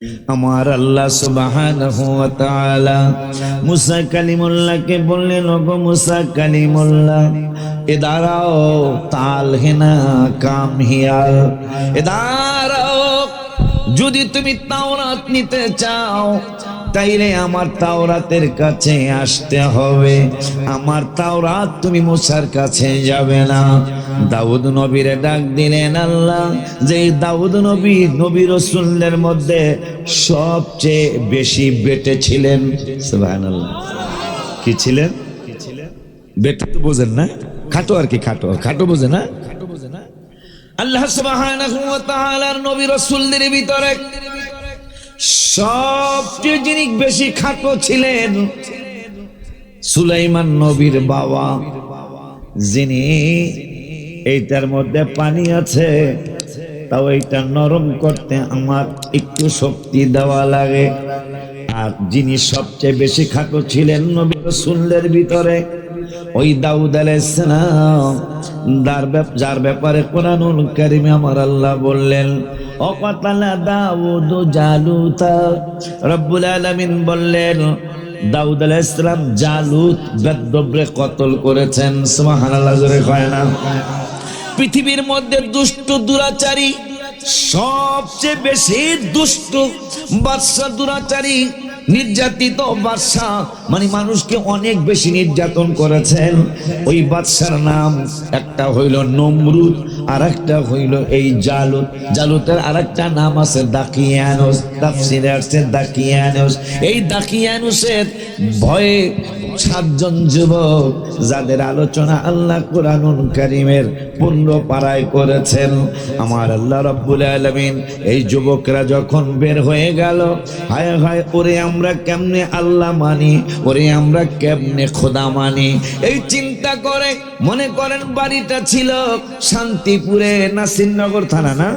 আমার আল্লাহ সুবহানাহু ওয়া তাআলা মুসা কালিমুল্লাহকে বললেন, ওগো মুসা কালিমুল্লাহ, এ দাঁড়াও, তাল হিনা কাম হিয়াল, এ দাঁড়াও, যদি তুমি তাওরাত নিতে চাও তাইলে আমার তাওরাতের কাছে আসতে হবে। আমার তাওরাত তুমি মুসার কাছে যাবে না। দাউদ নবীরে ডাক দিলেন আল্লাহ, যে দাউদ নবী রাসূলদের মধ্যে সবচেয়ে বেশি বেটে ছিলেন। সুবহানাল্লাহ। কি ছিলেন? বেটে তো বোঝেন না, খাটো আর কি, খাটো বোঝে না। আল্লাহ সুবহানাহু ওয়া তাআলার নবী রাসূলদের ভিতরে সবচেয়ে যিনি বেশি খাটো ছিলেন সুলাইমান নবীর বাবা, যিনি এইটার মধ্যে পানি আছে তাও এইটা নরম করতে আমার একটু শক্তি দেওয়া লাগে। আর যিনি সবচেয়ে বেশি খাটো ছিলেন নবী রাসূলদের ভিতরে ওই দাউদ আলাইহিস সালাম, যার ব্যাপারে কোরআনুল কারীমে আমার আল্লাহ বললেন, অকাতালা দাউদ জালুতা। রব্বুল আলামিন বললেন দাউদ আলাইহিস সালাম জালুত বেদ্যবরে কতল করেছেন। সুবহানাল্লাহ, জোরে কয় না। পৃথিবীর মধ্যে দুষ্ট দুরাচারী, সবচেয়ে বেশি দুষ্ট বাদশা, দুরাচারী নির্যাতিত বাদশা, মানে মানুষকে অনেক বেশি নির্যাতন করেছেন। ওই বাদশার নাম একটা হইল নমরুদ, আর একটা হইল এই জালুত। জালুতের আরেকটা নাম আছে দাকিয়ানুস, তাফসীরে আছে দাকিয়ানুস। এই দাকিয়ানুসের ভয়ে 7 জন যুবক, যাদের আলোচনা আল্লাহ কুরআনুল কারীমের 15 পারায় করেছেন, আমার আল্লাহ রাব্বুল আলামিন এই যুবকরা যখন বের হয়ে গেল, হায় হায়, ওরে আমরা কেমনে আল্লাহ মানি, ওরে আমরা কেমনে খোদা মানি, এই চিন্তা করে মনে করেন বাড়িটা ছিল শান্তিপুরে, নাসিরনগর থানা, না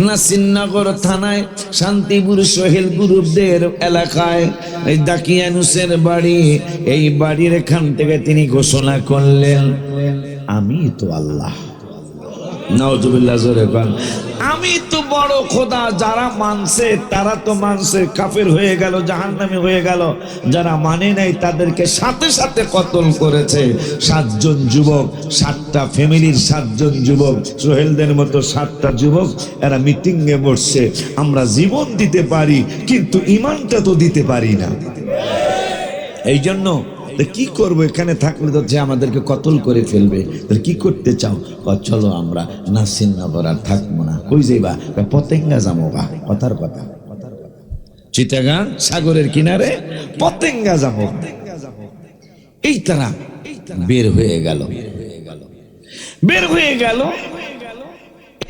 নাসিরনগর থানায় শান্তিপুর সোহেল গ্রুপদের এলাকায় এই দাকিয়ানুসের বাড়ি। এই বাড়ির এখান থেকে তিনি ঘোষণা করলেন, আমি তো আল্লাহ। নাউজুবিল্লাহ, জোরে বলেন, আমি তো বড় খোদা। যারা মানছে তারা তো মানছে, কাফের হয়ে গেল, জাহান্নামী হয়ে গেল। যারা মানে নাই তাদেরকে সাথে সাথে কতল করেছে। 7 জন যুবক, 7টা ফ্যামিলির 7 জন যুবক, সোহেলদের মতো 7টা যুবক, এরা মিটিং এ বসছে, আমরা জীবন দিতে পারি কিন্তু ইমানটা তো দিতে পারি না। এই জন্য কি করবো, এখানে থাকলে তো যে আমাদেরকে কতল করে ফেলবে, কি করতে চাও? চলো আমরা নাসিরনগর আর থাকবো না। কই যাইবা? পতেঙ্গা যাবো। কথার কথা, চিটাগাং সাগরের কিনারে পতেঙ্গা যাবো। এই তারা বের হয়ে গেল।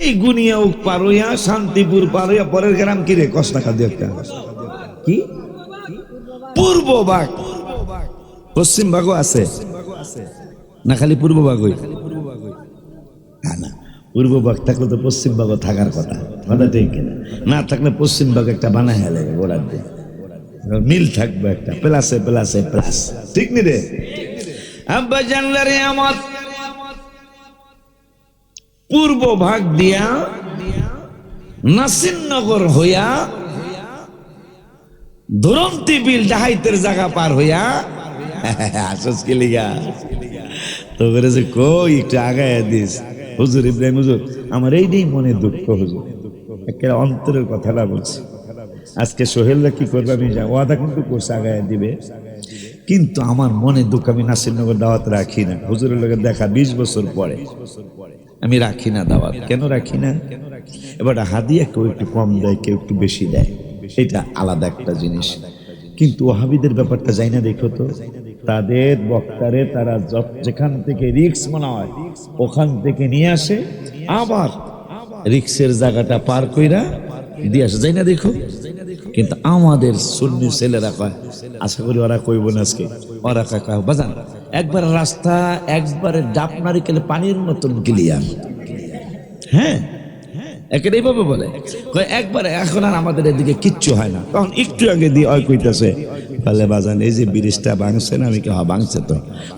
এই গুনিয়া পার হইয়া, শান্তিপুর পার হইয়া, পরের গ্রাম কি রে, কষ্টাখা দিয়ে একটা কি পূর্ব বাগ, পশ্চিম ভাগও আছে না, খালি পূর্ব ভাগই? না, পূর্ব ভাগ থাকলে তো পশ্চিম ভাগও থাকার কথা, কথা ঠিক কিনা? না থাকলে পশ্চিম ভাগ একটা বানায় হেলে গোড়ার দিয়ে, মিল থাকবে একটা, প্লাসে প্লাসে প্লাস, ঠিক নি রে? আব্বা জানলারে আমার পূর্ব ভাগ দিয়া নাসিরনগর হইয়া ধরন্তি বিল ডাহাইতের জায়গা পার হইয়া আসস কি লিগা তো করেছে, কই একটু আগায় দিস। হুজুর ইব্রাহিম হুজুর, আমার এইটাই মনে দুঃখ হুজুর, একেবারে অন্তরের কথাটা বলছি। আজকে সোহেলরা কি করবে আমি জানি, ওয়াদা কিন্তু করছে আগায় দিবে, কিন্তু আমার মনে দুঃখ, আমি নাসিরনগর দাওয়াত রাখি না। হুজুরের লোকের দেখা 20 বছর পরে আমি রাখি না দাওয়াত। কেন রাখি না? এবার হাদিয়া কেউ একটু কম দেয়, কেউ একটু বেশি দেয়, এটা আলাদা একটা জিনিস। কিন্তু ওয়াহাবিদের ব্যাপারটা যাই না, দেখো তো, তাদের বক্তারে তারা যেখান থেকে রিক্স মনে হয় ওখান থেকে নিয়ে আসে, আবার রিক্সের জায়গাটা পার কইরা দিয়ে আসে, যাই না দেখো। কিন্তু আমাদের সুন্নি ছেলেরা কয়, আশা করি ওরা কইব না আজকে, ওরা কয় বাজান একবার রাস্তা একবারে ডাব নারিকেল পানির মতন ক্লিয়ার। হ্যাঁ, একেবারে এইভাবে বলে, একবারে এখন আর আমাদের এদিকে কিচ্ছু হয় না। তখন একটু আগে দিয়ে অয় কইতেছে, বলে বাজান এই যে ব্রিজটা ভাঙছে না, আমি কি ভাঙছে তো,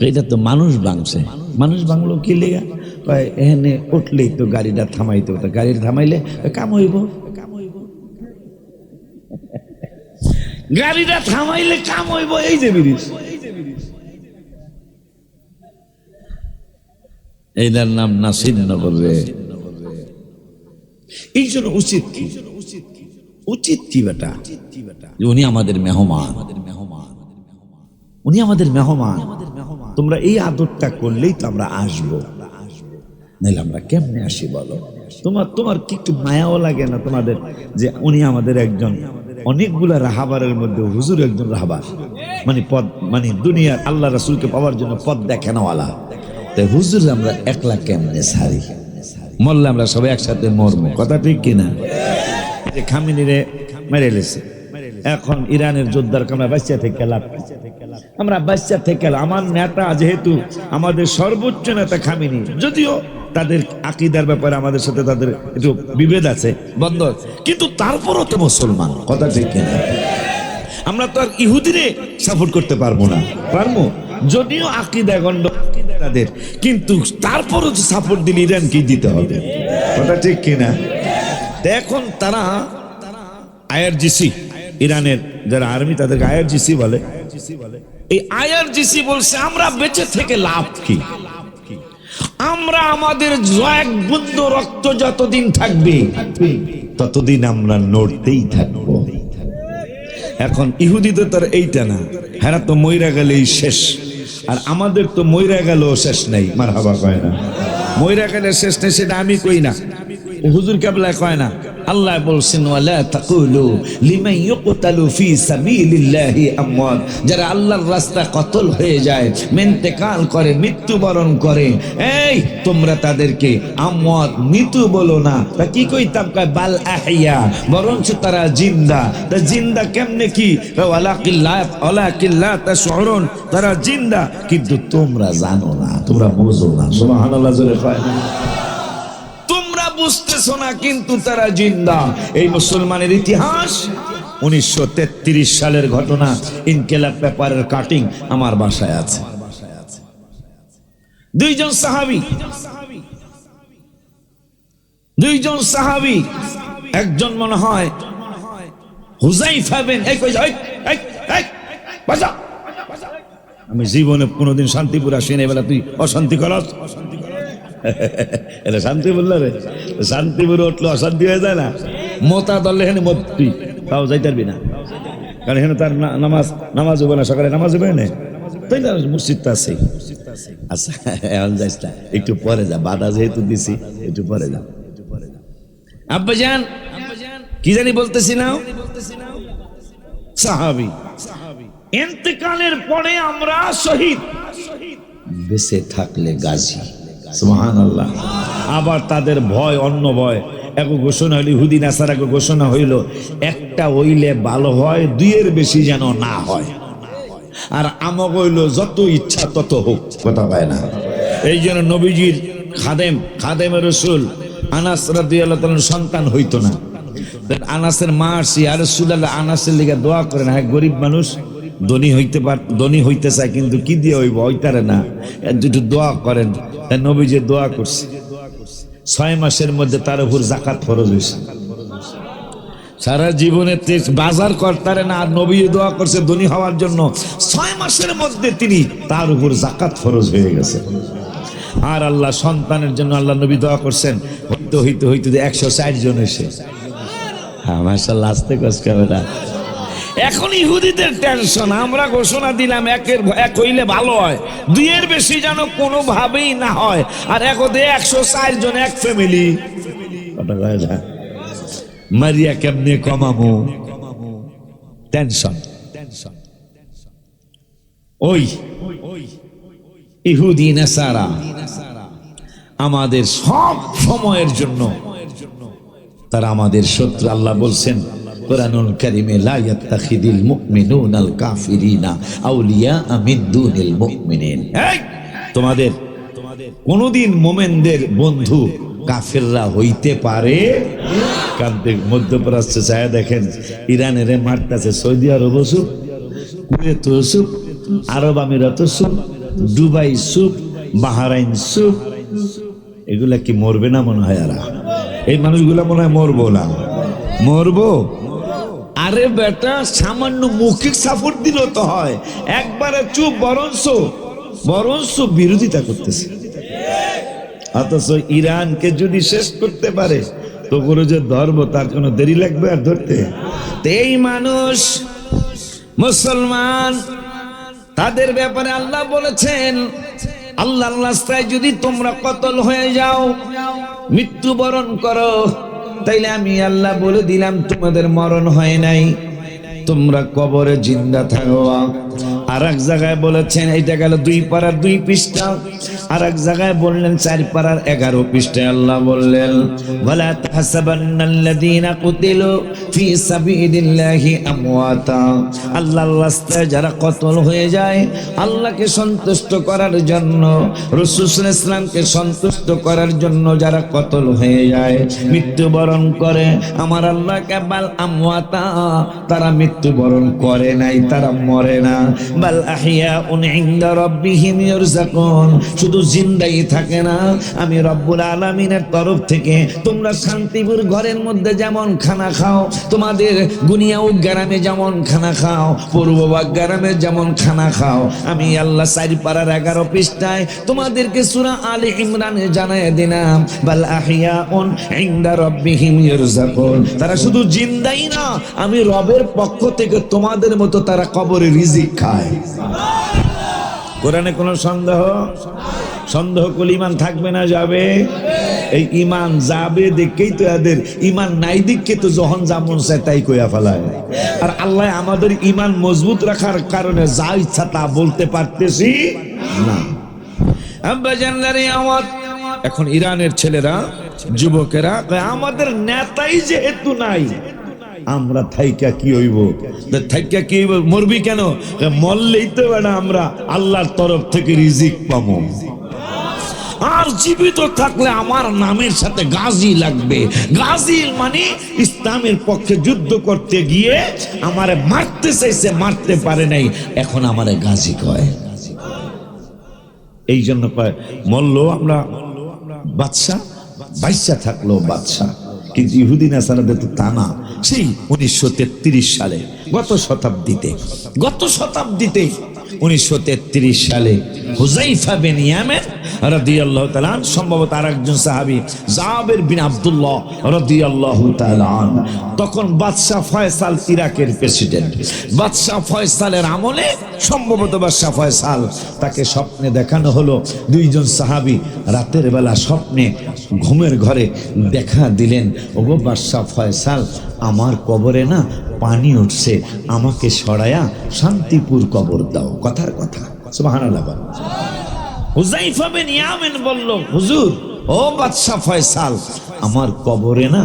এটা তো মানুষ ভাঙছে। মানুষ ভাঙলো কি লেগা? এখানে উঠলেই তো গাড়িটা থামাইতে হতো, গাড়ি থামাইলে কাম হইব। গাড়িটা থামাইলে কাম হইব, এই যে ব্রিজ, এইটার নাম নাসিরনগর রে। এই জন্য উচিত কি, উচিত কি বেটা, উনি আমাদের মেহমান, উনি আমাদের মেহমান। তোমরা এই আদরটা করলেই তো আমরা আসবো, নাহলে আমরা কেমনে আসি বলো? তোমার কি একটু মায়াও লাগে না তোমাদের যে উনি আমাদের একজন, অনেকগুলা রাহাবারের মধ্যে হুজুর একজন রাহাবার, মানে পদ, মানে দুনিয়ার আল্লাহ রাসূলকে পাওয়ার জন্য পদ দেখানোওয়ালা। তাই হুজুর আমরা একলা কেমনে ছাড়ি? মরলে আমরা সবাই একসাথে মরবো, কথা ঠিক কিনা? যে খামিনিরে মেরে লেছে, এখন ইরানের যোদ্ধার আমরা বাচ্চা থেকে লাভ, আমরা বাচ্চা থেকে আমার নেতা যেহেতু আমাদের সর্বোচ্চ নেতা খামিনি, যদিও তাদের আকীদার ব্যাপারে আমাদের সাথে তাদের একটু বিভেদ আছে, বন্ধ, কিন্তু তারপরও তো মুসলমান, কথা ঠিক কিনা? আমরা তো আর ইহুদিরে সাপোর্ট করতে পারবো না, পারবো? যদিও আকীদা গন্ড তাদের, কিন্তু তারপরও তো সাপোর্ট দিলে ইরানকেই দিতে হবে, কথা ঠিক কিনা? এখন তারা আইআরজিসি, ইরানের যারা আর্মি তাদেরকে আইআরজিসি বলে, এই আইআরজিসি বলছে আমরা বেঁচে থেকে লাভ কি? আমরা আমাদের এক বুন্দু রক্ত যতদিন থাকবে ততদিন আমরা নড়তেই থাকবো। এখন ইহুদিদের তার এইটা না, হেরা তো মইরা গেলেই শেষ, আর আমাদের তো মইরা গেলেও শেষ নাই, মারহাবা কয় না, মইরা গেলে শেষ নেই, সেটা আমি কই না, হুজুর কেবলা কয় না। আল্লাহ বলছেন ওয়ালা তাকুলু লিমান ইউকতালু ফি সাবিলিল্লাহি আমওয়াত, যারা আল্লাহর রাস্তায় কতল হয়ে যায়, ইন্তেকাল করে, মৃত্যুবরণ করে, এই তোমরা তাদেরকে আমওয়াত, মৃত্যু বলো না। তা কি কইতাম? কয় বাল আহইয়া, বরঞ্চ তারা জিন্দা। তা জিন্দা কেমনে কি? ওয়ালাকিল্লা তাশউরুন, তারা জিন্দা কিন্তু তোমরা জানো না, তোমরা বুঝো না। সুবহানাল্লাহ জোরে কয় না? বুঝতেছো না, কিন্তু তারা জিন্দা। এই মুসলমানের ইতিহাস 1933 সালের ঘটনা, ইনকিলাব পেপারের কাটিং আমার বাসায় আছে। দুইজন সাহাবী, একজন মনে হয় হুযাইফা বিন, আমি জীবনে কোনোদিন শান্তিপুর আসি না, এবেলা তুই অশান্তি করস। এটা শান্তি বললো রে, শান্তিপুরে উঠলো অশান্তি হয়ে যায় না? মোতা দলে হেন মতি তাও যাইতে পারবি না, কারণ হেন তার নামাজ হবে না, সকালে নামাজ হবে না, তাই না? মসজিদটা আছে। আচ্ছা এখন যাইস না, একটু পরে যা, বাধা যেহেতু দিছি একটু পরে যা। আব্বাজান কি জানি বলতেছি না, সাহাবী ইন্তেকালের পরে আমরা শহীদ, বেঁচে থাকলে গাজী। সুবহানাল্লাহ। আবার তাদের ভয়, অন্য ভয়, এক ঘোষণা হইল, ইহুদি নাসারা ঘোষণা হইল, একটা হইলে ভালো হয়, দুইয়ের বেশি যেন না হয়। আর আমক হইল যত ইচ্ছা তত হোক, কথা পায় না। এই জন্য নবীজির খাদেমের রাসূল আনাস রাদিয়াল্লাহু তাআলা সন্তান হইতো না। আনাসের মা আসি, আর রাসূলুল্লাহ আনাসের লিগে দোয়া করেন, হ্যাঁ গরিব মানুষ, ধনী হইতে চায় কিন্তু কি দিয়ে হইব, হইতারে না, একটু দোয়া করেন। নবীজি দোয়া করছে, 6 মাসের মধ্যে তার উপর যাকাত ফরজ হয়েছে। সারা জীবনে বাজার করতারে না, আর নবী দোয়া করছে ধনী হওয়ার জন্য, 6 মাসের মধ্যে তিনি তার উপর যাকাত ফরজ হয়ে গেছে। আর আল্লাহ সন্তানের জন্য আল্লাহ নবী দোয়া করছেন, হইতে 160 জন এসে। হ্যাঁ মাশাআল্লাহ, আস্তে কষ্ট হবে না। এখন ইহুদিদের টেনশন, আমরা ঘোষণা দিলাম এক হইলে ভালো হয়, দুইয়ের বেশি যেন কোনোভাবেই না হয়। আর একদে 104 জন, এক ফ্যামিলি, মারিয়া কেমনে কমামো, টেনশন। ওই ইহুদি নাসারা আমাদের সব সময়ের জন্য তারা আমাদের শত্রু। আল্লাহ বলছেন কুরআনুল কারীমে, লা ইয়াত্তাখিদিল মুমিনুনাল কাফিরিনা আউলিয়া মিন দুনিল মুমিনিন। তোমাদের কোনদিন মুমিনদের বন্ধু কাফেররা হইতে পারে? কান্তে মধ্যপ্রাচ্যে যায় দেখেন, ইরানের মারতেছে, সৌদি আরব চুপ, কুয়েত চুপ, আরব আমিরাত চুপ, দুবাই চুপ, বাহরাইন চুপ। এগুলা কি মরবে না মনে হয়? এই মানুষগুলা মনে হয় মরবো না, মরবো। আরে বেটা সামান্য মৌখিক সাপোর্ট দিল তো হয়, একবারে চুপ, বরঞ্চ বিরোধিতা করতেছে। অথচ ইরানকে যদি শেষ করতে পারে তো করে যে ধরবো তার কোনো দেরি লাগবে আর ধরতে? এই মানুষ মুসলমান, তাদের ব্যাপারে আল্লাহ বলেছেন, আল্লাহর রাস্তায় যদি তোমরা কতল হয়ে যাও, মৃত্যুবরণ করো, তাইলে আমি আল্লাহ বলে দিলাম তোমাদের মরণ হয় নাই, তোমরা কবরে জিন্দা থাকো। আর এক জায়গায় বলেছেন, এইটা গেল 2 পারার 2 পৃষ্ঠা, আর এক জায়গায় বললেন 4 পারার 11 পৃষ্ঠায় আল্লাহ বললেন, ওয়ালা তাহসাবান্নাল্লাযীনা কুতিলু ফি সাবিলিল্লাহি আমওয়াতা। আল্লাহর রাস্তায় যারা কতল হয়ে যায়, আল্লাহকে সন্তুষ্ট করার জন্য, রাসূল সাল্লাল্লাহু আলাইহি ওয়াসাল্লামকে সন্তুষ্ট করার জন্য যারা কতল হয়ে যায়, মৃত্যুবরণ করে, আমার আল্লাহ কেবল আমওয়াতা, তারা মৃত্যুবরণ করে নাই, তারা মরে না, বাল আহিয়াউন ইনদা রাব্বিহিম ইরযাকুন, শুধু জিন্দাই থাকে না, আমি রব্বুল আলামিনের তরফ থেকে তোমরা শান্তিপুর ঘরের মধ্যে যেমন খানা খাও, তোমাদের গুনিয়াউ গ্রামে যেমন খানা খাও, পূর্ববাগ গ্রামে যেমন খানা খাও, আমি আল্লাহ 4 পারার 11 পৃষ্ঠায় তোমাদেরকে সূরা আলে ইমরানে জানায় দিলাম, বাল আহিয়াউন ইনদা রাব্বিহিম ইরযাকুন, তারা শুধু জিন্দাই না, আমি রবের পক্ষ থেকে তোমাদের মতো তারা কবরে রিজিক খায়। কোরআনে কোনো সন্দেহ করলে ইমান থাকবে না, যাবে? এই ইমান যাবে দেখেই তো এদের ইমান নাই, দিককে তো যখন যেমন চায় তাই কইয়া ফেলায়। আর আল্লাহ আমাদের ইমান মজবুত রাখার কারণে যা ইচ্ছা তা বলতে পারতেছি না। এখন ইরানের ছেলেরা, যুবকেরা, আমাদের নেতাই যেহেতু নাই, আমরা থাইকা কি হইব? থাইকা কি হইব? মরবি কেন? মরলেই তো বেটা আমরা আল্লাহর তরফ থেকে রিজিক পাবো। আর জীবিত থাকলে আমার নামের সাথে গাজী লাগবে। গাজী মানে ইসলামের পক্ষে যুদ্ধ করতে গিয়ে আমারে মারতে চাইছে, মারতে পারে নাই, এখন আমারে গাজী কয়। এই জন্য কয় মরলো আমরা বাদশা, বাইশা থাকলো বাদশা। কিন্তু ইহুদি নাসারাদের তো তা না। সেই 1933 সালে, গত শতাব্দীতে 1933 সালে হুযায়ফা বিন ইয়ামান রাদিয়াল্লাহু তাআলা, সম্ভবত আরেকজন সাহাবী জাবের বিন আব্দুল্লাহ রাদিয়াল্লাহু তাআলা, তখন বাদশা ফয়সাল ইরাকের প্রেসিডেন্ট। বাদশা ফয়সালের আমলে সম্ভবত বাদশা ফয়সাল, তাকে স্বপ্নে দেখানো হলো, 2 জন সাহাবী রাতের বেলা স্বপ্নে ঘুমের ঘরে দেখা দিলেন, ওগো বাদশা ফয়সাল, আমার কবরে না পানি উঠছে, আমাকে সরায়া শান্তিপুর কবর দাও। কথার কথা, সুবহানাল্লাহ। হুযায়ফা বিন ইয়ামান বলল, হুজুর, ও বাদশা ফয়সাল, আমার কবরে না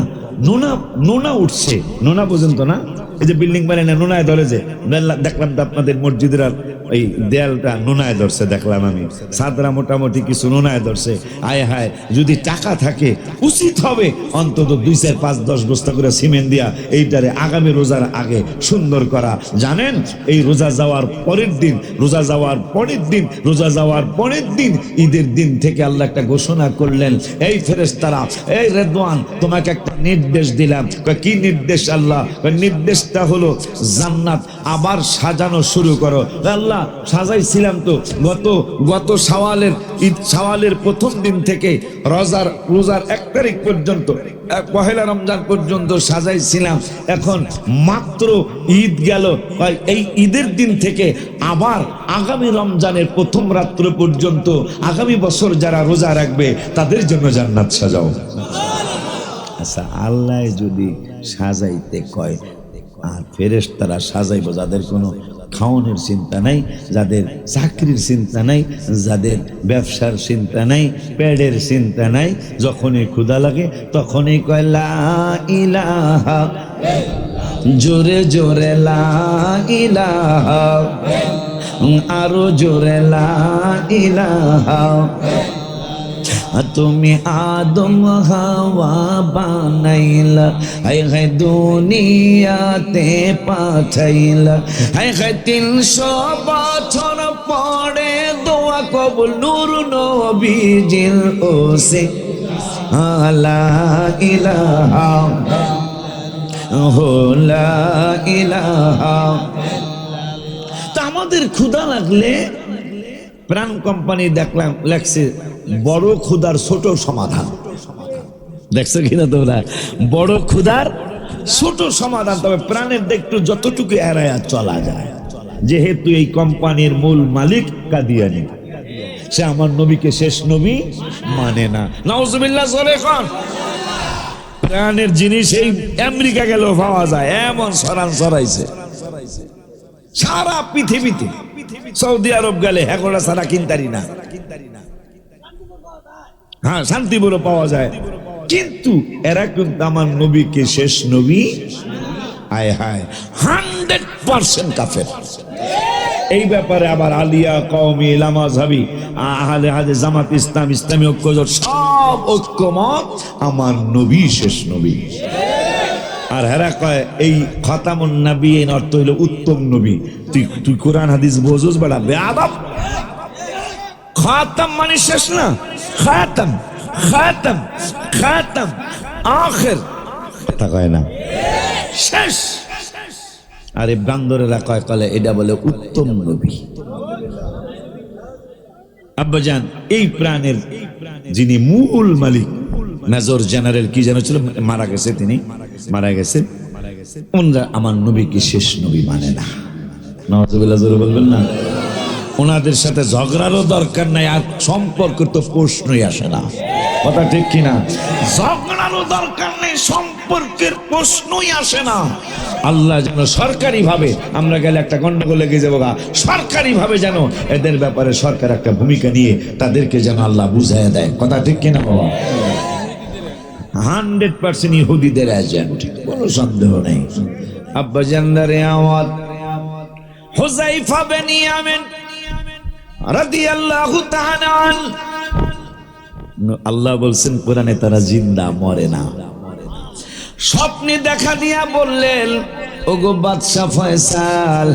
নোনা উঠছে। নোনা পর্যন্ত না, এই যে বিল্ডিং বানায় না, নোনায় ধরে, যে দেখলাম তো আপনাদের মসজিদের এই দেয়ালটা নোনায় ধরছে, দেখলাম আমি, ছাদরা মোটামুটি কিছু নোনায় ধরছে। আয় হায়, যদি টাকা থাকে উচিত হবে অন্তত 2, 4, 5, 10 বস্তা করে সিমেন্ট দিয়া এইটারে আগামী রোজার আগে সুন্দর করা। জানেন, এই রোজা যাওয়ার পরের দিন ঈদের দিন থেকে আল্লাহ একটা ঘোষণা করলেন, এই ফেরেশতারা, এই রেদওয়ান, তোমাকে একটা নির্দেশ দিলাম। কি নির্দেশ আল্লাহ? নির্দেশটা হলো জান্নাত আবার সাজানো শুরু করো। আল্লাহ, সাজাইছিলাম তো গত শাওয়ালের প্রথম দিন থেকে রোজার 1 তারিখ পর্যন্ত, পহেলা রমজান পর্যন্ত সাজাইছিলাম, এখন মাত্র ঈদ গেল, এই ঈদের দিন থেকে আবার আগামী রমজানের প্রথম রাত্র পর্যন্ত আগামী বছর যারা রোজা রাখবে তাদের জন্য জান্নাত সাজাও। আচ্ছা, আল্লাহ যদি সাজাইতে কয়, আর ফেরেশতারা সাজাইব, যাদের কোনো খাওয়ানোর চিন্তা নাই, যাদের চাকরির চিন্তা নাই, যাদের ব্যবসার চিন্তা নাই, পেটের চিন্তা নাই, যখনই ক্ষুধা লাগে তখনই কয় লা ইলাহা, জোরে জোরে লা ইলাহা, আরো জোরে লা ইলাহা। তুমি আদম হাওয়া বানাইলা, হায় হায় দুনিয়াতে পাঠাইলা, হায় হায় 300 বছর পরে দোয়া কবুল নূর নবীজির ওসে লা ইলাহা লা ইলাহা। তা আমাদের ক্ষুধা লাগলে প্রাণ কোম্পানি দেখলাম লেখছে বড় ক্ষুধার ছোট সমাধান। দেখছো কিনা তোমরা? বড় ক্ষুধার ছোট সমাধান। তবে প্রাণের দেখতে যতটুকু এড়ায়া চলা যায়, যেহেতু এই কোম্পানির মূল মালিক কাদিয়ানী, সে আমার নবীকে শেষ নবী মানে না। নাউজুবিল্লাহ বলে কোন প্রাণের জিনিস এই আমেরিকা গেল পাওয়া যায়, এমন সরান সরাইছে সারা পৃথিবীতে। সৌদি আরব গেলে হেগোড়া ছাড়া কিনতারি না। হ্যাঁ, শান্তিপুরও পাওয়া যায়, কিন্তু এরা কিন্তু আমার নবীকে শেষ নবী, আয় হায়, 100% কাফের। এই ব্যাপারে আবার আলিয়া, কওমি, লামাযহাবি, আহলে হাদিস, জামাত ইসলাম, ইসলামী ঐক্যজোট সব ঐক্যমত আমার নবী শেষ নবী। আর হেরা কয় এই খাতামুন নবিয়্যিন অর্থ হইল উত্তম নবী। তুই কোরআন হাদিস বোঝোস বেটা বেয়াদব? খাতাম মানে শেষ না, খাতাম খাতাম খাতাম আখির, কথা কয় না শেষ। আরে বান্দরেরা কয় কলে এটা বলে উত্তম নবী। আব্বাজান, এই প্রাণের যিনি মূল মালিক, মেজর জেনারেল কি যেন ছিল, মারা গেছে, তিনি মারা গেছে। ওনারা আমার নবীকে শেষ নবী মানে না। নাউজুবিল্লাহ জোরে বলবেন না। ওনাদের সাথে ঝগড়ারও দরকার নাই, আর সম্পর্ক তো প্রশ্নই আসে না, কথা ঠিক কিনা? ঝগড়ারও দরকার নেই, সম্পর্কের প্রশ্নই আসে না। আল্লাহ যেন সরকারি ভাবে, আমরা গেলে একটা গন্ডগোল লেগে যাবো, সরকারি ভাবে যেন এদের ব্যাপারে সরকার একটা ভূমিকা নিয়ে তাদেরকে যেন আল্লাহ বুঝাইয়া দেয়, কথা ঠিক কিনা বাবা? 100% ইহুদিদের এজেন্ট, কোনো সন্দেহ নেই। আব্বা জানদারে আওয়াজ, হুযায়ফা বিন ইয়ামিন রাদিয়াল্লাহু তাআলা আনহু, আল্লাহ বলছেন কোরআনে তারা জিন্দা, মরে না। স্বপ্নে দেখা দিয়া বললেন, ওগো বাদশা ফয়সাল,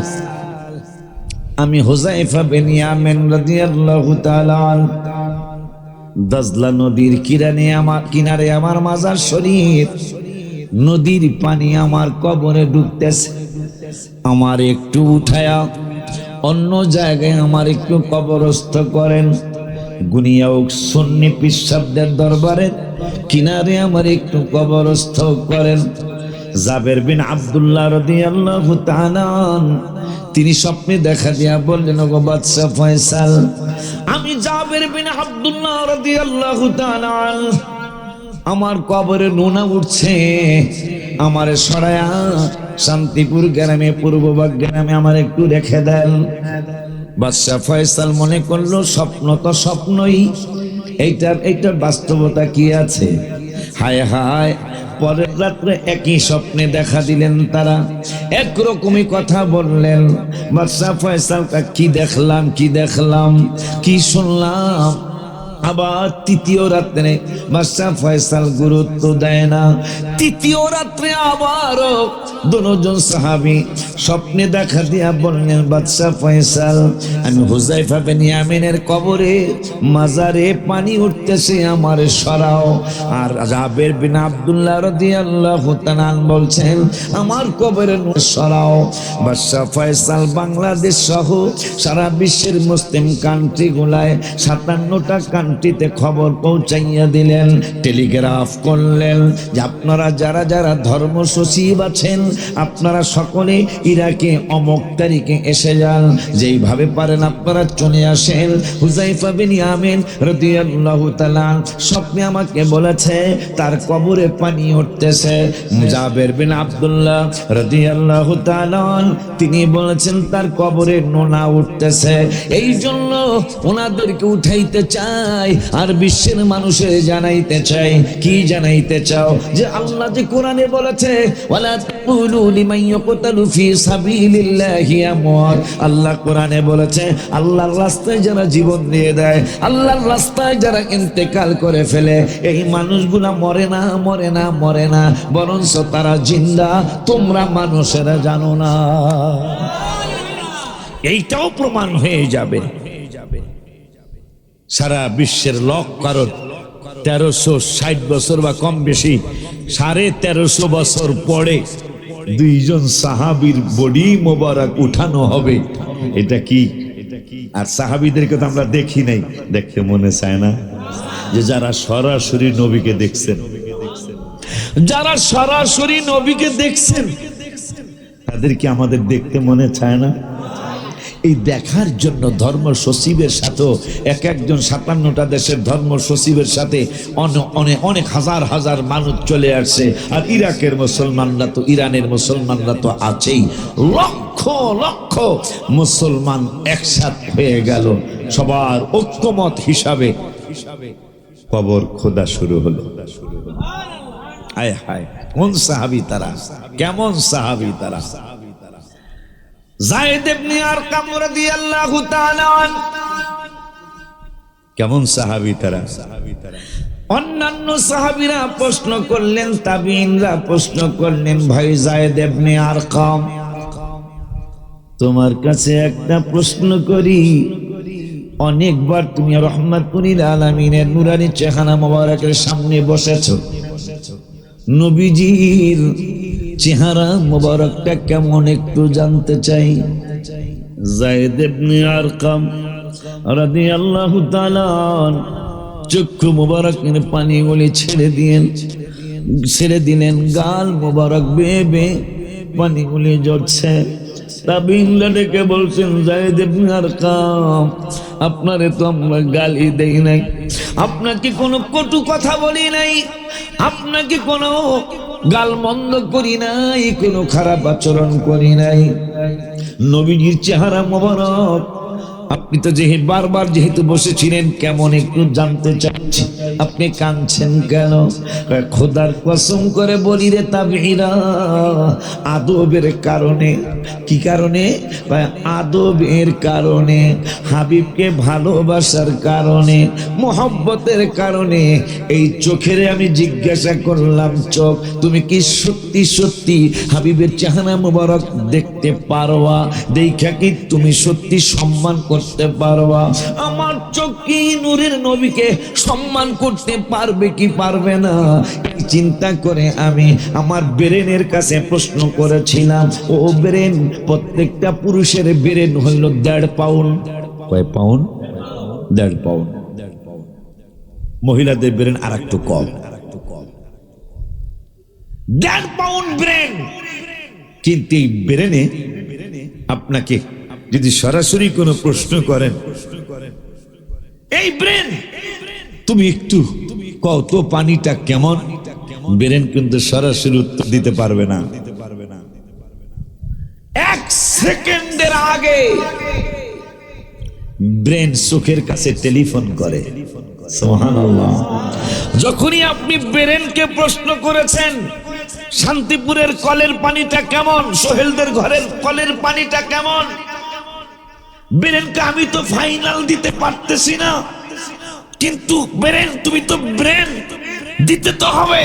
আমি হুযায়ফা বিন ইয়ামিন রাদিয়াল্লাহু তাআলা আনহু দাজলা নদীর কিনারে আমার মাজার শরীফ, নদীর পানি আমার কবরে ঢুকতেছে, আমার একটু উঠায়া অন্য জায়গায় আমার একটু কবরস্থ করেন। গুনিয়া সুন্নি পিসাবদের দরবারে কিনারে আমার একটু কবরস্থ করেন। জাবের বিন আব্দুল্লাহ রাদিয়াল্লাহু তাআলা তিনি স্বপ্নে দেখা দিয়া বললেন, ওগো বাদশা ফয়সাল, আমি জাবের বিন আব্দুল্লাহ রাদিয়াল্লাহু তাআলা আমার কবরে নোনা উঠছে, আমারে সরায়া শান্তিপুর গ্রামে, পূর্ববাগ গ্রামে আমার একটু রেখে দেন। বাদশা ফয়সাল মনে করলো স্বপ্ন তো স্বপ্নই, এইটার বাস্তবতা কি আছে? হায় হায়, পরের রাত্রে একই স্বপ্নে দেখা দিলেন তারা, একরকমই কথা বললেন। বাদশা ফয়সাল কি দেখলাম, কি দেখলাম, কি শুনলাম? আবার তৃতীয় রাত্রে বাদশা ফয়সাল গুরুত্ব দেয় না। তৃতীয় রাত্রে আবারও দুজন সাহাবী স্বপ্নে দেখা দিয়া বললেন, বাদশা ফয়সাল, আমি হুযায়ফা বিন ইয়ামিনের কবরে মাজারে পানি উঠতেছে, আমার সরাও। আর জাবের বিন আব্দুল্লাহ রাদিয়াল্লাহু তাআলা বলছেন, আমার কবরে সরাও। বাদশা ফয়সাল বাংলাদেশ সহ সারা বিশ্বের মুসলিম কান্ট্রি গুলায় 57টা কান্ট্রিতে খবর পৌঁছাইয়া দিলেন, টেলিগ্রাফ করলেন যে আপনারা যারা যারা ধর্ম সচিব আছেন, আপনারা সকলে ইরাকে অমুক তারিখে এসে যান, যেইভাবে পারেন আপনারা চলে আসেন। হুযায়ফা বিন ইয়ামিন রাদিয়াল্লাহু তাআলা স্বপ্নে আমাকে বলেছে তার কবরে পানি উঠতেছে। জাবের বিন আব্দুল্লাহ রাদিয়াল্লাহু তাআলা তিনি বলেছেন তার কবরে নোনা উঠতেছে, এই জন্য ওনাদেরকে উঠাইতে চাই আর বিশ্বের মানুষের জানাইতে চাই। কি জানাইতে চাও? যে আল্লাহ যে কোরআনে বলেছে, ওয়ালা তাকুলু লিমান ইয়াকতালু ফি সাবিলিল্লাহি আমওয়াত, আল্লাহ কোরআনে বলেছে আল্লাহর রাস্তায় যারা জীবন দিয়ে দেয়, আল্লাহর রাস্তায় যারা ইন্তেকাল করে ফেলে, এই মানুষগুলা মরে না, মরে না, মরে না, বরঞ্চ তারা জিন্দা, তোমরা মানুষেরা জানো না। এইটাও প্রমাণ হয়ে যাবে। সারা বিশ্বের কারণ 1360 বছর বা কম বেশি 1350 বছর পরে দুইজন সাহাবীর বডি মোবারক উঠানো হবে। এটা কি? আর সাহাবীদেরকে তো আমরা দেখি নাই, দেখতে মনে চায় না? যে যারা সরাসরি নবীকে দেখছেন, যারা সরাসরি নবীকে দেখছেন, তাদেরকে আমাদের দেখতে মনে চায় না? এই দেখার জন্য ধর্ম সচিবের সাথে এক একজন 57টা দেশের ধর্ম সচিবের সাথে অনেক হাজার হাজার মানুষ চলে আসছে। আর ইরাকের মুসলমানরা তো, ইরানের মুসলমানরা তো আছেই, লক্ষ লক্ষ মুসলমান একসাথ হয়ে গেল। সবার ঐক্যমত হিসাবে কবর খোদা শুরু হলো। হায় হায়, কোন সাহাবী তারা, কেমন সাহাবী তারা! যায়েদ ইবনে আরকাম রাদিয়াল্লাহু তাআলা আনহু, কেমন সাহাবী তারা! অন্যান্য সাহাবীরা প্রশ্ন করলেন, তাবিঈনরা প্রশ্ন করলেন, ভাই যায়েদ ইবনে আরকাম, তোমার কাছে একটা প্রশ্ন করি। অনেকবার তুমি রাহমাতুল লিল আলামিনের নূরানী চেহারা মোবারকের সামনে বসেছো, নবীজির চেহারা মোবারকটা কেমন একটু জানতে চাই। যায়েদ ইবনে আরকাম রাদিয়াল্লাহু তাআলা চক্ষু মোবারকের পানিগুলি ছেড়ে দিলেন, গাল মোবারক বেয়ে বেয়ে পানিগুলি ঝরছে। তাবিঈনরা ডেকে বলছেন, যায়েদ ইবনে আরকাম, আপনারে তো আমরা গালি দেই নাই, আপনাকে কোনো কটু কথা বলি নাই, আপনাকে কোনো গালমন্দ করি নাই, কোনো খারাপ আচরণ করি নাই। নবীজির চেহারা মোবারক আপনি তো বারবার যেহেতু বসেছিলেন, কেমন একটু জানতে চাচ্ছি, আপনি কাঁদছেন কেন? খোদার কসম করে বলি রে তাবিঈরা, আদবের কারণে। কি কারণে? আদবের কারণে, হাবিবকে ভালোবাসার কারণে, মোহব্বতের কারণে। এই চোখেরে আমি জিজ্ঞাসা করলাম, চোখ তুমি কি সত্যি সত্যি হাবিবের চেহারা মোবারক দেখতে পারবা? দেখা কি তুমি সত্যি সম্মান করতে পারবা? আমার চোখ কি নূরের নবীকে সম্মান করতে পারবে কি পারবে না? এই চিন্তা করে আমি আমার ব্রেনের কাছে প্রশ্ন করেছিলাম। ও ব্রেন, প্রত্যেকটা পুরুষের ব্রেন হইল 1.5 পাউন্ড। কয় পাউন্ড? 1.5 পাউন্ড। মহিলাদের ব্রেন আর একটু কম, 1.5 পাউন্ড ব্রেন। কিন্তু এই ব্রেনে আপনাকে যদি সরাসরি কোনো প্রশ্ন করেন, এই ব্রেন তুমি একটু কও তো পানিটা কেমন, ব্রেন কিন্তু সরাসরি উত্তর দিতে পারবে না। 1 সেকেন্ডের আগে ব্রেন চোখের কাছে টেলিফোন করে। সুবহানাল্লাহ। যখনই আপনি ব্রেনকে প্রশ্ন করেছেন, শান্তিপুরের কলের পানিটা কেমন, সোহেলদের ঘরের কলের পানিটা কেমন, ব্রেনকে আমি তো ফাইনাল দিতে পারতেছি না, কিন্তু ব্রেন তুমি তো ব্রেন দিতে তো হবে।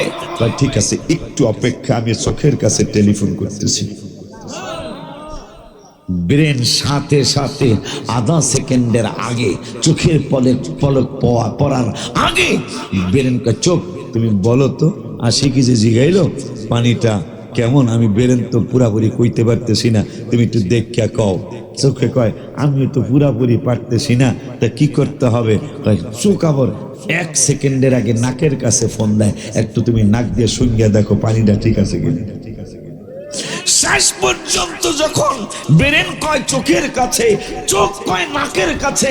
ঠিক আছে, একটু অপেক্ষা, আমি চোখের কাছে টেলিফোন করতেছি। ব্রেন সাথে সাথে আধা সেকেন্ডের আগে, চোখের পলক পড়ার আগে ব্রেনকে, চোখ তুমি বলো তো, আশিকি যে জিগাইলো পানিটা কেমন, আমি ব্রেন তো পুরাপুরি কইতে পারতেছি না, তুমি একটু দেখা কও। চোখে কয়, আমিও তো পুরাপুরি পারতেছি না, তা কি করতে হবে? চোখ আবার 1 সেকেন্ডের আগে নাকের কাছে ফোন দেয়, একটু তুমি নাক দিয়ে শুনিয়ে দেখো পানিটা ঠিক আছে কিনা। শেষ পর্যন্ত যখন ব্রেন কয় চোখের কাছে, চোখ কয় নাকের কাছে,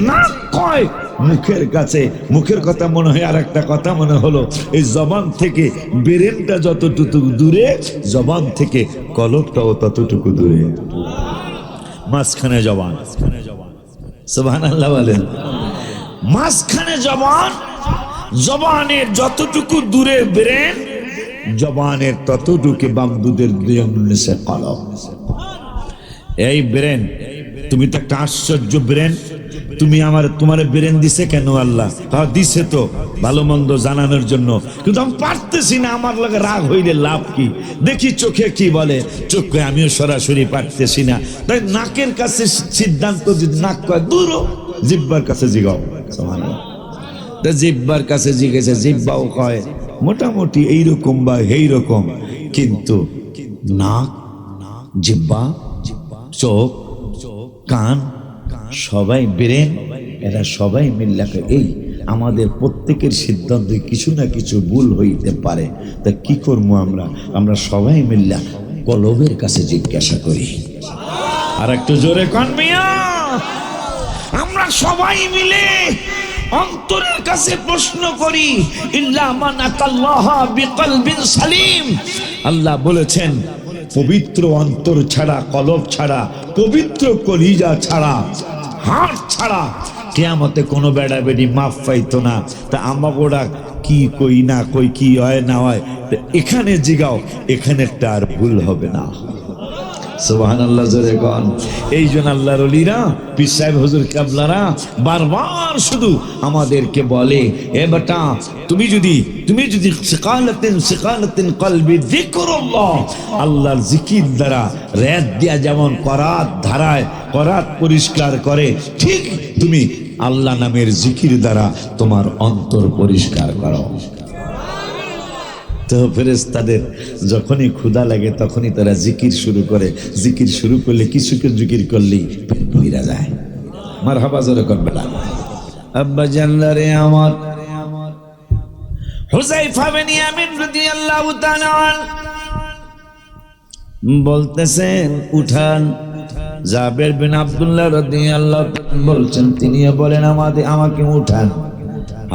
নাক কয় মুখের কাছে, মুখের কথা মনে হয় আর একটা কথা মনে হলো, এই জবান থেকে ব্রেনটা যতটুকু দূরে, জবান থেকে কলবটাও ততটুকু দূরে, মাঝখানে জবান। সুবহানাল্লাহ বলেন। মাঝখানে জবান, জবানের যতটুকু দূরে ব্রেন, জবানের ততটুকু বামদুদের নিচে কলব। এই ব্রেন, তুমি তো একটা আশ্চর্য ব্রেন, তুমি তোমার ব্রেন দিছে কেন আল্লাহ? দিছে তো ভালো মন্দ জানানোর জন্য, কিন্তু আমি পারতেছি না, আমার লাগে রাগ হইলে লাভ কি? দেখি চোখে কি বলে, চোখে আমিও সরাসরি পারতেছি না, তাই নাকের কাছে সিদ্ধান্ত, নাক কয় দূর, জিহ্বার কাছে জিগাও। তা জিহ্বার কাছে জিগেছে, জিহ্বাও কয় মোটামুটি এইরকম বা এইরকম, কিন্তু নাক, জিহ্বা, চোখ, কান, সবাই ব্রেন, এরা সবাই মিল্লাকে এই আমাদের প্রত্যেকের সিদ্ধান্তে কিছু না কিছু ভুল হইতে পারে। তা কি করবো আমরা সবাই মিল্লা কলবের কাছে জিজ্ঞাসা করি। আর একটু জোরে কান মিয়া, আমরা সবাই মিলে অন্তরের কাছে প্রশ্ন করি। ইল্লা মান আতাল্লাহা বিকলবিন সালিম, আল্লাহ বলেছেন পবিত্র অন্তর ছাড়া, কলব ছাড়া, পবিত্র কলিজা ছাড়া, হাত ছাড়া কিয়ামতে কোনো বেড়া বেড়ি মাফ পাইতো না। তা আমাগোড়া কি কই না কই, কি হয় না হয়, এখানে জিগাও, এখানে একটা আর ভুল হবে না। সুবহানাল্লাহ জোরে কোন। এই জন্য আল্লাহর ওলিরা, পীর সাহেব হুজুর কেবলারা বারবার শুধু আমাদেরকে বলে, এ বেটা তুমি যদি সিকালাতিন কলবি যিকরুল্লাহ, আল্লাহর জিকির দ্বারা রেত দিয়া যেমন করাত ধারায় করাত পরিষ্কার করে, ঠিক তুমি আল্লাহ নামের জিকির দ্বারা তোমার অন্তর পরিষ্কার করো। তো ফেরেশতাদের যখনই ক্ষুধা লাগে তখনই তারা জিকির শুরু করে। জিকির শুরু করলে কিছুক্ষণ জিকির করলেই পেট ভরে যায়। মারহাবা জোরে করবে না। আব্বা জানলারে আমার হুযায়ফা বিন ইয়ামিন রাদিয়াল্লাহু তাআলা বলতেছেন উঠান। জাবের বিন আব্দুল্লাহ রাদিয়াল্লাহু তাআলা বলছেন, তিনিও বলেন আমাকে উঠান।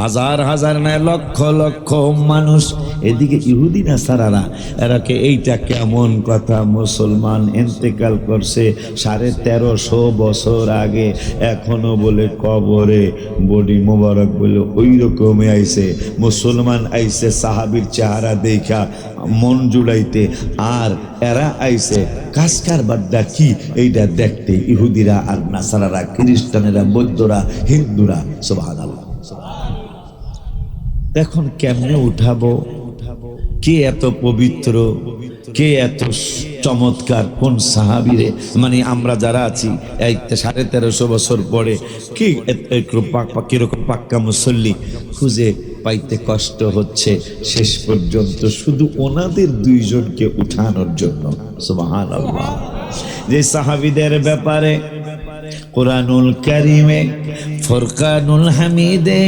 হাজার হাজার নয়, লক্ষ লক্ষ মানুষ এদিকে ইহুদি নাসারারা, এরাকে এইটা কেমন কথা, মুসলমান ইন্তেকাল করছে 1350 বছর আগে, এখনো বলে কবরে বডি মোবারক বলে ওই রকমই আইছে। মুসলমান আইছে সাহাবীর চেহারা দেখা মন জুড়াইতে, আর এরা আইছে কাজকার বাদ্দা কি এইটা দেখতে, ইহুদিরা আর নাসারারা, খ্রিস্টানেরা, বৌদ্ধরা, হিন্দুরা। সুবহানাল্লাহ। এখন কেমনে উঠাবো? কে এত পবিত্র, কে এত চমৎকার, কোন সাহাবীরে, মানে আমরা যারা আছি এই 1350 বছর পরে কি কিরকম পাক্কা মুসল্লি খুঁজে পাইতে কষ্ট হচ্ছে। শেষ পর্যন্ত শুধু ওনাদের দুইজনকে উঠানোর জন্য। সুবহানাল্লাহ। যে সাহাবীদের ব্যাপারে কুরআনুল কারীমে ফুরকানুল হামিদে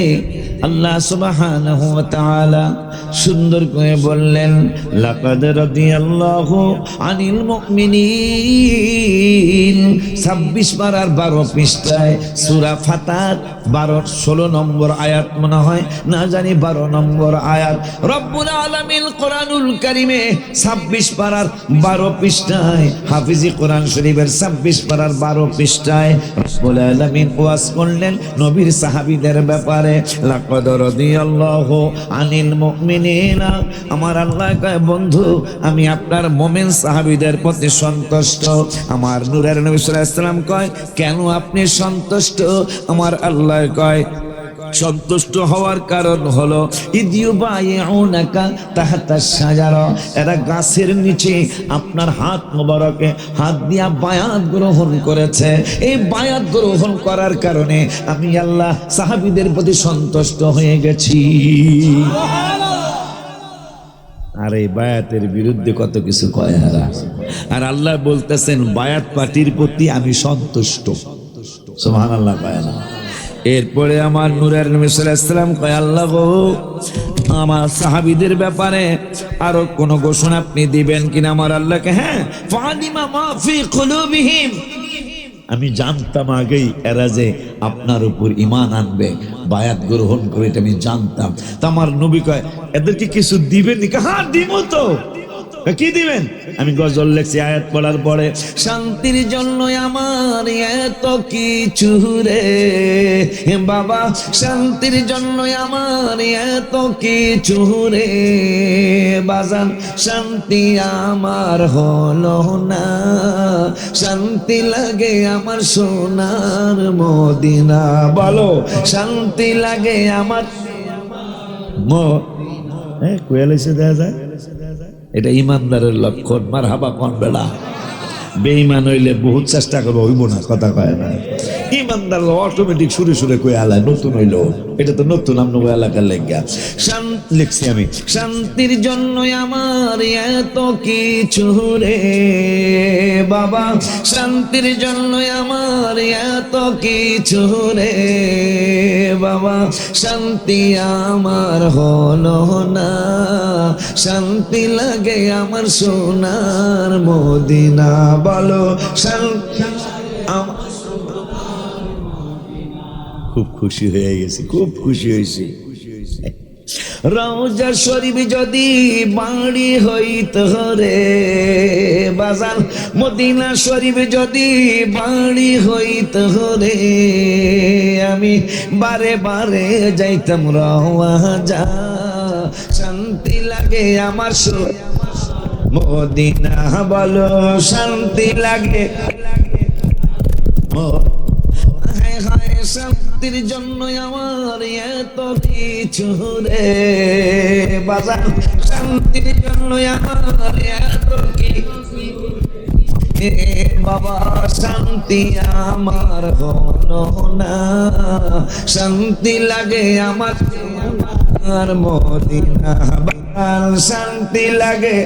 আল্লাহ সুবহানাহু ওয়া তাআলা সুন্দর করে বললেন, লাকাদ রাদিয়াল্লাহু আনিল মুমিনিন। 26 পারার 12 পৃষ্ঠায় সূরা ফাতার 16 নম্বর আয়াত মনে হয়, না জানি 12 নম্বর আয়াত। রব্বুল আলামিন কোরআনুল কারীমে 26 পারার 12 পৃষ্ঠায়, হাফিজি কোরআন শরীফের 26 পারার 12 পৃষ্ঠায় রব্বুল আলামিন ওয়াজ করলেন নবীর সাহাবীদের ব্যাপারে। লাকাদ রাদিয়াল্লাহু আনিল মুমিনিনা, আমার আল্লাহ কয় বন্ধু আমি আপনার মুমিন সাহাবীদের প্রতি সন্তুষ্ট। আমার নূরের নবী সাল্লাল্লাহু আলাইহি ওয়াসাল্লাম কয়, কেন আপনি সন্তুষ্ট? আমার আল্লাহ কয়, সন্তুষ্ট হওয়ার কারণ হলো ইদিউবাইউনাকা তাহতা শাজারা, এরা গাছের নিচে আপনার হাত মোবারকে হাত দিয়া বায়াত গ্রহণ করেছে। এই বায়াত গ্রহণ করার কারণে আমি আল্লাহ সাহাবীদের প্রতি সন্তুষ্ট হয়ে গেছি। আর এই বায়াতের বিরুদ্ধে কত কিছু কয় হারা, আর আল্লাহ বলতেছেন বায়াত পার্টির প্রতি আমি সন্তুষ্ট। সুবহানাল্লাহ। কয় না। এরপরে আমার নূরের নবী সাল্লাল্লাহু আলাইহি ওয়াসাল্লাম কয়, আল্লাহ গো আমার সাহাবীদের ব্যাপারে আরো কোন ঘোষণা আপনি দিবেন কিনা? আমার আল্লাহকে, হ্যাঁ, ফালিমা মা ফি কুলুবিহিম, আমি জানতাম আগেই এরা যে আপনার উপর ঈমান আনবে, বায়াত গ্রহণ করে, এটা আমি জানতাম। তা আমার নবী কয়, এদেরকে কিছু দিবেন নাকি? হ্যাঁ দিব তো। কি দিবেন? আমি গজল লেখছি, আয়াত পড়ার পরে, শান্তির জন্য আমার এত কিছু রে বাবা, শান্তির জন্য আমার এত কিছু রে বাজান, শান্তি আমার হলো না, শান্তি লাগে আমার সোনার মদিনা। বলো, শান্তি লাগে আমার কোয়েল এসে দেয়া যায়। এটা ইমানদারের লক্ষণ। মারহাবা কোন বেলা। বেঈমান হইলে বহুত চেষ্টা করবো, হইব না, কথা কয় না। ইমানদার অটোমেটিক সুরে সুরে কই আলায় নতুন হইলো, এটা তো নতুন আমরা ওই এলাকার লেগা শান্তি লিখছি আমি। শান্তির জন্য আমার এত কিছু রে বাবা, শান্তির জন্য আমার এত কিছু রে বাবা, শান্তি আমার হলো না, শান্তি লাগে আমার সোনার মদিনা। বলো শান্তি আমার। খুব খুশি হয়ে গেছি, খুব খুশি হয়েছি। রওজা শরীফ যদি বাড়ি হইত রে বাজার, মদিনা শরীফ যদি বাড়ি হইত রে, আমি বারে বারে যাইতাম রওজা, শান্তি লাগে আমার মদিনা। বলো শান্তি লাগে, শান্তির জন্য আমার এত কিছু রে বাজার, শান্তির জন্য আমার এত কিছু বাবা, শান্তি আমার হলো না, শান্তি লাগে আমার মদিনা। শান্তি লাগে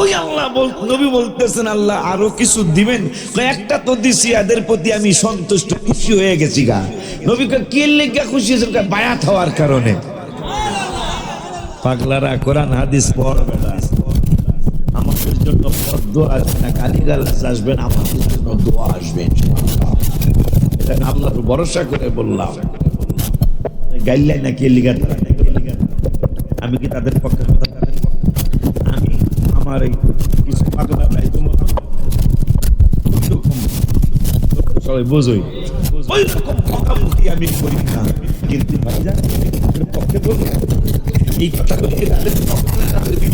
ওই আল্লাহ নবী বলতেছেন আল্লাহ আরো কিছু দিবেন, একটা তো দিছি, এদের প্রতি আমি সন্তুষ্ট খুশি হয়ে গেছি গা। নবীকে কি লেগে খুশি হয়েছেন? বায়াত হওয়ার কারণে। পাগলারা কোরআন হাদিস পড়বে না, আমাদের জন্য দোয়া আসবে না, গালিগালাজ আসবেন, আমাদের জন্য দোয়া আসবে এটা আল্লাহর ভরসা করে বললাম। গাইলাই না কে লিগা, আমি কি তাদের পক্ষে? আমি আমার এই কিছু পাগলা নাই তোমার সবাই বোঝই, ওই রকম মুখি আমি করি না, কিন্তু ভাইজান পক্ষে বলবো এই কথাগুলি তাদের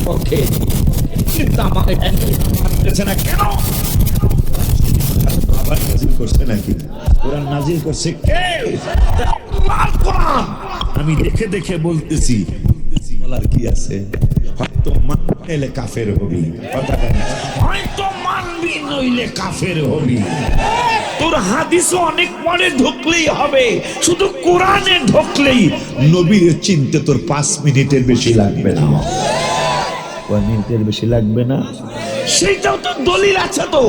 পক্ষে, কিন্তু আমার মানতেছে না কেন? আবার নাজিল করছে নাকি? কোরআন নাজিল করছে কে? আল্লাহর কোরআন। আমি দেখে দেখে বলতেছি, বলার কি আছে? হয়তো মানলে কাফের হবি, হয়তো মানবি নইলে কাফের হবি। তোর হাদিসও অনেক পরে ঢুকলেই হবে, শুধু কোরআনে ঢুকলেই নবীর চিনতে তোর 5 মিনিটের বেশি লাগবে না। 1 মিনিটের বেশি লাগবে না, সেইটাও তো দলিল আছে তো।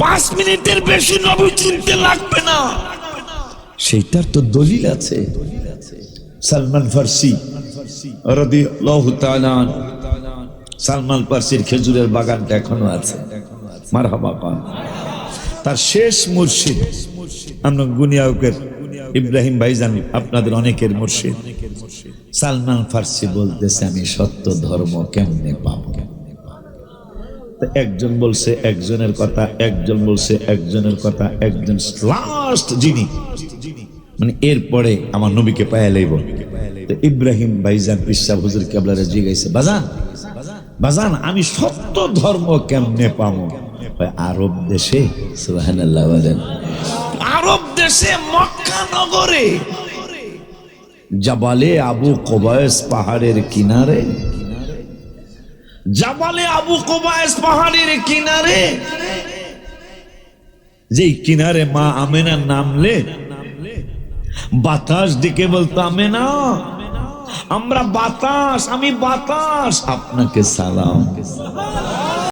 5 মিনিটের বেশি নবী চিনতে লাগবে না, সেইটার তো দলিল আছে। সালমান ফার্সি রাদিয়াল্লাহু তাআলা, সালমান ফার্সির খেজুরের বাগানটা এখনো আছে, মারহাবা পান। তার শেষ মুর্শিদ আমরা গুনিয়াউকের ইব্রাহিম ভাইজান, আপনাদের অনেকের মুর্শিদ সালমান ফার্সি বলতেছে আমি সত্য ধর্ম কেমনে পাবো? একজন বলছে একজনের কথা, একজন বলছে একজনের কথা, একজন লাস্ট যিনি মানে এরপরে আমার নবীকে পায়া লইব। ইব্রাহিম ভাইজান পিসাব হুজুর কেবলারে জিজ্ঞাসা, বাজান বাজান আমি সত্য ধর্ম কেমনে পাবো? আরব দেশে, সুবহানাল্লাহ বলেন, আরব দেশে মক্কা নগরে জাবালে আবু কুবাইস পাহাড়ের কিনারে, জাবালে আবু কুবাইস পাহাড়ের কিনারে, যেই কিনারে মা আমেনা নামলে বাতাস দিকে বলতো, আমেনা আমরা বাতাস, আমি বাতাস, আপনাকে সালাম।